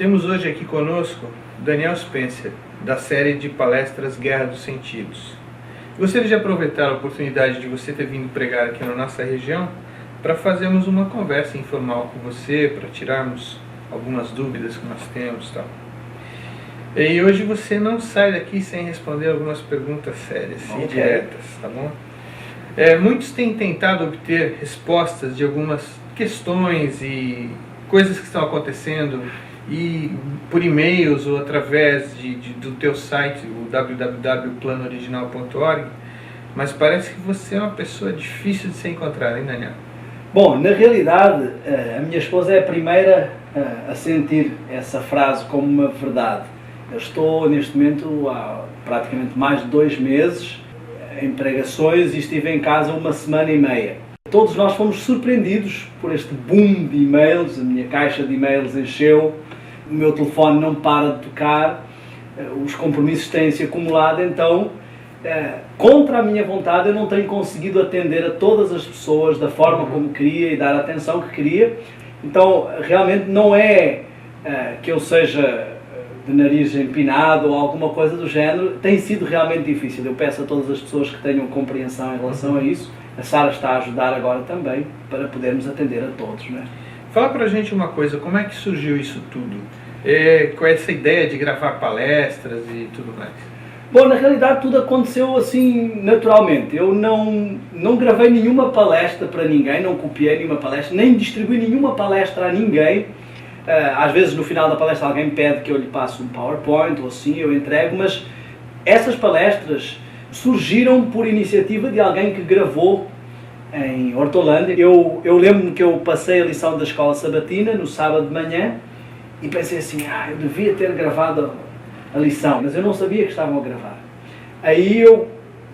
Temos hoje aqui conosco Daniel Spencer, da série de palestras Guerra dos Sentidos. Gostaria de aproveitar a oportunidade de você ter vindo pregar aqui na nossa região para fazermos uma conversa informal com você, para tirarmos algumas dúvidas que nós temos, tal. E hoje você não sai daqui sem responder algumas perguntas sérias e diretas, tá bom? Muitos têm tentado obter respostas de algumas questões e coisas que estão acontecendo e por e-mails ou através do teu site, o www.planooriginal.org, mas parece que você é uma pessoa difícil de se encontrar, hein, Daniel? Bom, na realidade, a minha esposa é a primeira a sentir essa frase como uma verdade. Eu estou, neste momento, há praticamente mais de 2 meses em pregações e estive em casa 1 semana e meia. Todos nós fomos surpreendidos por este boom de e-mails, a minha caixa de e-mails encheu, o meu telefone não para de tocar, os compromissos têm-se acumulado, então, contra a minha vontade, eu não tenho conseguido atender a todas as pessoas da forma como queria e dar a atenção que queria. Então, realmente não é que eu seja de nariz empinado ou alguma coisa do género, tem sido realmente difícil. Eu peço a todas as pessoas que tenham compreensão em relação a isso. A Sara está a ajudar agora também para podermos atender a todos, não é? Fala pra gente uma coisa, como é que surgiu isso tudo? Com essa ideia de gravar palestras e tudo mais? Bom, na realidade tudo aconteceu assim naturalmente. Eu não gravei nenhuma palestra para ninguém, não copiei nenhuma palestra, nem distribuí nenhuma palestra a ninguém. Às vezes no final da palestra alguém pede que eu lhe passe um PowerPoint ou assim, eu entrego, mas essas palestras surgiram por iniciativa de alguém que gravou em Hortolândia. Eu lembro-me que eu passei a lição da escola sabatina no sábado de manhã e pensei assim, eu devia ter gravado a lição, mas eu não sabia que estavam a gravar. Aí eu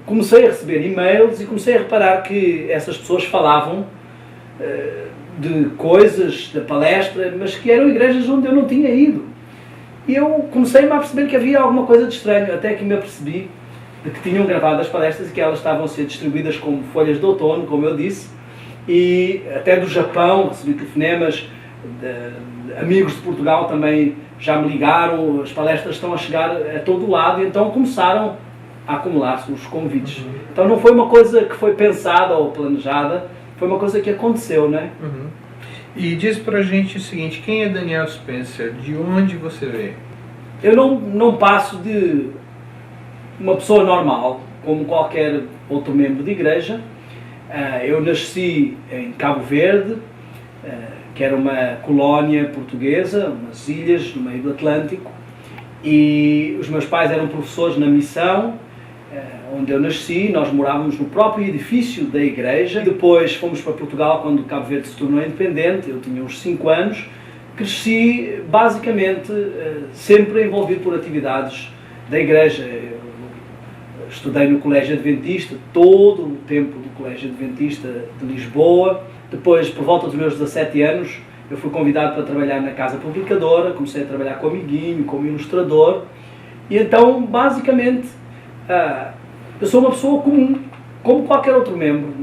comecei a receber e-mails e comecei a reparar que essas pessoas falavam de coisas da palestra, mas que eram igrejas onde eu não tinha ido. E eu comecei-me a perceber que havia alguma coisa de estranho, até que me apercebi de que tinham gravado as palestras e que elas estavam a ser distribuídas como folhas de outono, como eu disse, e até do Japão recebi telefonemas, de amigos de Portugal também já me ligaram, as palestras estão a chegar a todo lado, e então começaram a acumular-se os convites. Então não foi uma coisa que foi pensada ou planejada, foi uma coisa que aconteceu, não é? E diz pra gente o seguinte, quem é Daniel Spencer? De onde você veio? Eu não passo de uma pessoa normal, como qualquer outro membro de igreja. Eu nasci em Cabo Verde, que era uma colónia portuguesa, umas ilhas no meio do Atlântico, e os meus pais eram professores na missão, onde eu nasci. Nós morávamos no próprio edifício da igreja. Depois fomos para Portugal quando Cabo Verde se tornou independente, eu tinha uns 5 anos. Cresci basicamente sempre envolvido por atividades da igreja. Eu estudei no Colégio Adventista, todo o tempo do Colégio Adventista de Lisboa. Depois, por volta dos meus 17 anos, eu fui convidado para trabalhar na Casa Publicadora, comecei a trabalhar como amiguinho, como ilustrador. E então, basicamente, eu sou uma pessoa comum, como qualquer outro membro,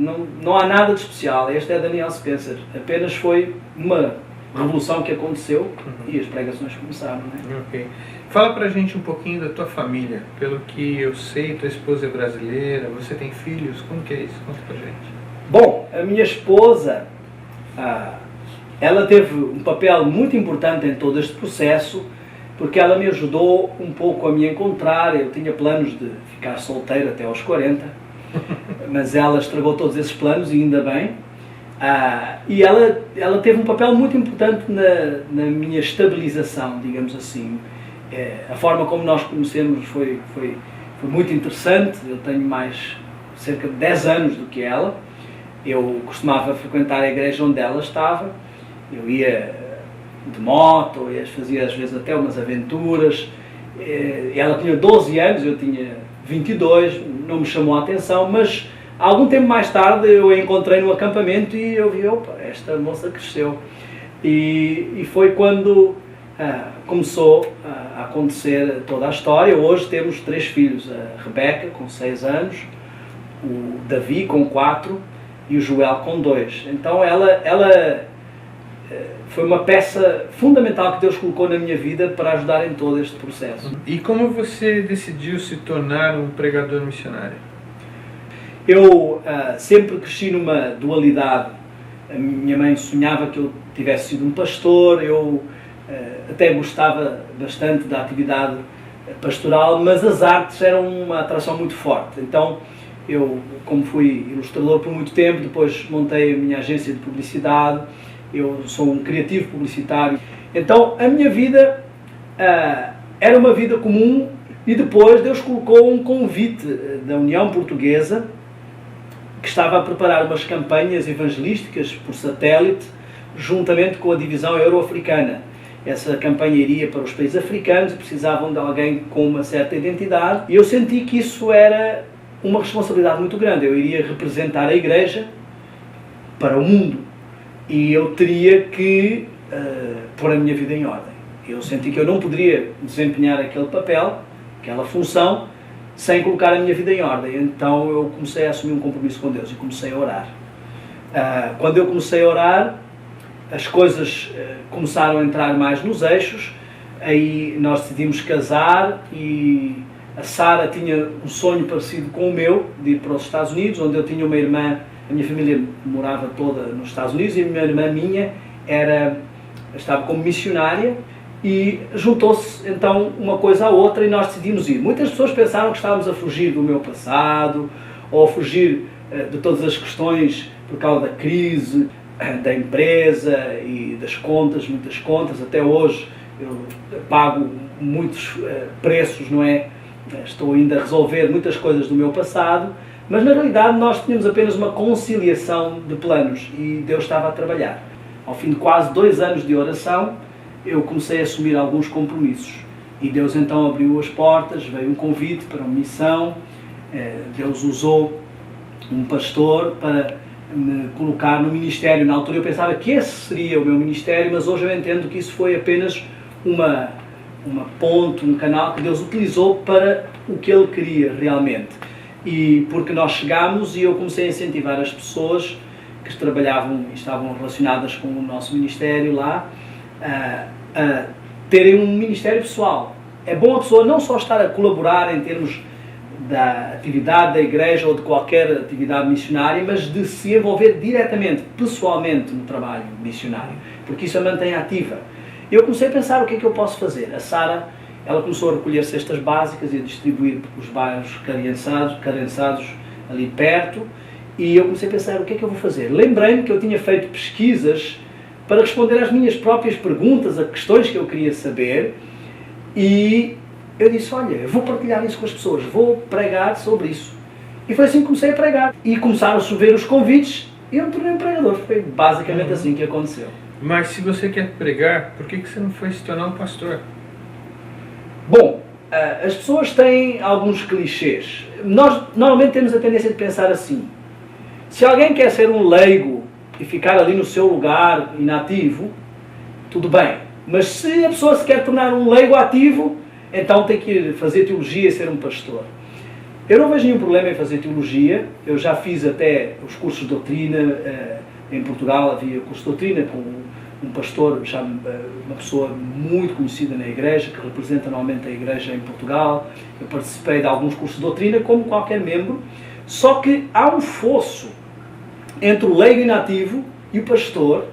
não há nada de especial. Este é Daniel Spencer, apenas foi uma revolução que aconteceu e as pregações começaram, não é? Ok. Fala pra gente um pouquinho da tua família. Pelo que eu sei, tua esposa é brasileira, você tem filhos, como que é isso? Conta pra gente. Bom, a minha esposa, ela teve um papel muito importante em todo este processo, porque ela me ajudou um pouco a me encontrar. Eu tinha planos de ficar solteiro até aos 40, mas ela estragou todos esses planos e ainda bem. E ela teve um papel muito importante na minha estabilização, digamos assim. A forma como nós conhecemos foi muito interessante. Eu tenho mais cerca de 10 anos do que ela. Eu costumava frequentar a igreja onde ela estava. Eu ia de moto, fazia às vezes até umas aventuras. Ela tinha 12 anos, eu tinha 22, não me chamou a atenção, mas algum tempo mais tarde eu a encontrei no acampamento e eu vi, opa, esta moça cresceu. E foi quando começou a acontecer toda a história. Hoje temos 3 filhos, a Rebeca com 6 anos, o Davi com 4 e o Joel com 2. Então ela foi uma peça fundamental que Deus colocou na minha vida para ajudar em todo este processo. E como você decidiu se tornar um pregador missionário? Eu sempre cresci numa dualidade. A minha mãe sonhava que eu tivesse sido um pastor, eu até gostava bastante da atividade pastoral, mas as artes eram uma atração muito forte. Então, eu, como fui ilustrador por muito tempo, depois montei a minha agência de publicidade, eu sou um criativo publicitário. Então, a minha vida era uma vida comum e depois Deus colocou um convite da União Portuguesa, que estava a preparar umas campanhas evangelísticas por satélite, juntamente com a divisão euro-africana. Essa campanha iria para os países africanos e precisavam de alguém com uma certa identidade. E eu senti que isso era uma responsabilidade muito grande. Eu iria representar a Igreja para o mundo e eu teria que pôr a minha vida em ordem. Eu senti que eu não poderia desempenhar aquele papel, aquela função, sem colocar a minha vida em ordem. Então eu comecei a assumir um compromisso com Deus e comecei a orar. Quando eu comecei a orar, as coisas começaram a entrar mais nos eixos. Aí nós decidimos casar e a Sara tinha um sonho parecido com o meu, de ir para os Estados Unidos, onde eu tinha uma irmã. A minha família morava toda nos Estados Unidos e a minha irmã estava como missionária. E juntou-se então uma coisa à outra e nós decidimos ir. Muitas pessoas pensaram que estávamos a fugir do meu passado ou a fugir de todas as questões por causa da crise da empresa e das contas, muitas contas. Até hoje eu pago muitos preços, não é? Estou ainda a resolver muitas coisas do meu passado, mas na realidade nós tínhamos apenas uma conciliação de planos e Deus estava a trabalhar. Ao fim de quase 2 anos de oração, eu comecei a assumir alguns compromissos e Deus então abriu as portas, veio um convite para uma missão. Deus usou um pastor para me colocar no ministério. Na altura eu pensava que esse seria o meu ministério, mas hoje eu entendo que isso foi apenas uma ponte, um canal que Deus utilizou para o que Ele queria realmente. E porque nós chegámos e eu comecei a incentivar as pessoas que trabalhavam e estavam relacionadas com o nosso ministério lá, a terem um ministério pessoal. É bom a pessoa não só estar a colaborar em termos da atividade da igreja ou de qualquer atividade missionária, mas de se envolver diretamente, pessoalmente no trabalho missionário, porque isso a mantém ativa. Eu comecei a pensar o que é que eu posso fazer. A Sara, ela começou a recolher cestas básicas e a distribuir os bairros carençados ali perto, e eu comecei a pensar o que é que eu vou fazer. Lembrei-me que eu tinha feito pesquisas para responder às minhas próprias perguntas, a questões que eu queria saber, e eu disse, olha, eu vou partilhar isso com as pessoas, vou pregar sobre isso. E foi assim que comecei a pregar. E começaram a chover os convites e eu me tornei um pregador. Foi basicamente assim que aconteceu. Mas se você quer pregar, por que você não foi se tornar um pastor? Bom, as pessoas têm alguns clichês. Nós normalmente temos a tendência de pensar assim. Se alguém quer ser um leigo e ficar ali no seu lugar inativo, tudo bem. Mas se a pessoa se quer tornar um leigo ativo, então tem que fazer teologia e ser um pastor. Eu não vejo nenhum problema em fazer teologia. Eu já fiz até os cursos de doutrina. Em Portugal havia curso de doutrina com um pastor, já uma pessoa muito conhecida na igreja, que representa normalmente a igreja em Portugal. Eu participei de alguns cursos de doutrina, como qualquer membro. Só que há um fosso entre o leigo inativo e o pastor,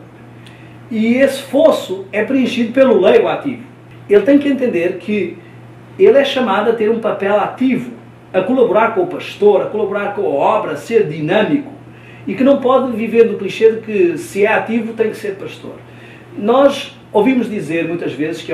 e esse fosso é preenchido pelo leigo ativo. Ele tem que entender que ele é chamado a ter um papel ativo, a colaborar com o pastor, a colaborar com a obra, a ser dinâmico, e que não pode viver no clichê de que se é ativo tem que ser pastor. Nós ouvimos dizer muitas vezes que